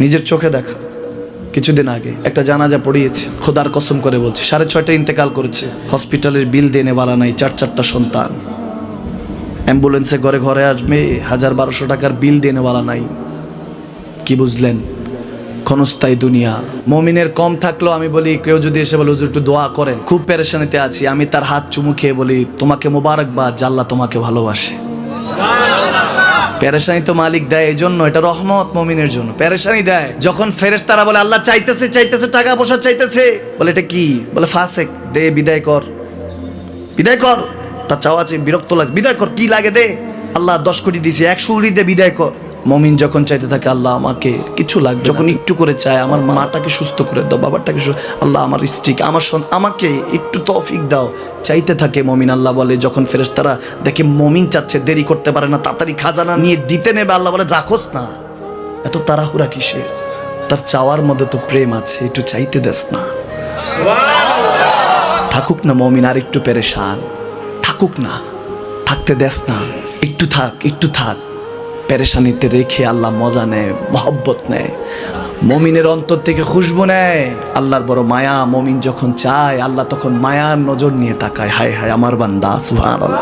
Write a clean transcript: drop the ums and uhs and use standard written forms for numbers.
নিজের চোখে দেখা। কিছুদিন আগে একটা জানাজা পড়িয়েছে, খোদার কসম করে বলছে 6:30 ইন্তেকাল করেছে। হসপিটালের বিল দেনেওয়ালা নাই, 4 সন্তান। অ্যাম্বুলেন্সে ঘরে ঘরে আসবে, 1000-1200 টাকার বিল দেনেওয়ালা নাই। কি বুঝলেন? ক্ষণস্থায়ী দুনিয়া। মুমিনের কম থাকলেও আমি বলি, কেউ যদি এসে বলে হুজুর একটু দোয়া করেন, খুব পেরেশানিতে আছি, আমি তার হাত চুমু খেয়ে বলি তোমাকে মোবারকবাদ, আল্লাহ তোমাকে ভালোবাসে। পেরেশানি তো মালিক দেয়, এই জন্য এটা রহমত মুমিনের জন্য। পেরেশানি দেয় যখন ফেরেশতারা বলে আল্লাহ চাইতেছে চাইতেছে, টাকা পয়সা চাইতেছে, বলে এটা কি? বলে ফাসেক, দে বিদায় কর, বিদায় কর। তার চাওয়া আছে, বিরক্ত লাগে, বিদায় কর, কি লাগে দে। আল্লাহ 10 কোটি দিয়েছে, 100 কোটি দিয়ে বিদায় কর। মুমিন যখন চাইতে থাকে আল্লাহ আমাকে কিছু লাগবে, যখন একটু করে চায় আমার মাটাকে সুস্থ করে দাও, বাবাটাকে আল্লাহ আমার স্ত্রীকে, আমার আমাকে একটু তৌফিক দাও, চাইতে থাকে মুমিন। আল্লাহ বলে যখন ফেরেশতারা দেখে মুমিন চাচ্ছে, দেরি করতে পারে না, তাড়াতাড়ি খাজানা নিয়ে দিতে নেবে, আল্লাহ বলে রাখোস না, এত তাড়াহুড়া কিসে? তার চাওয়ার মধ্যে তো প্রেম আছে, একটু চাইতে দেস না। থাকুক না মুমিন আর একটু পেরেশান, থাকুক না, থাকতে দেস না, একটু থাক, একটু থাক। পেরেশানিতে রেখে আল্লাহ মজা নেয়, মহব্বত নেয়, মুমিনের অন্তর থেকে খুশবু নেয়। আল্লাহর বড় মায়া, মুমিন যখন চায় আল্লাহ তখন মায়ার নজর নিয়ে তাকায়, হায় হায় আমার বান্দা, সুবহানাল্লাহ।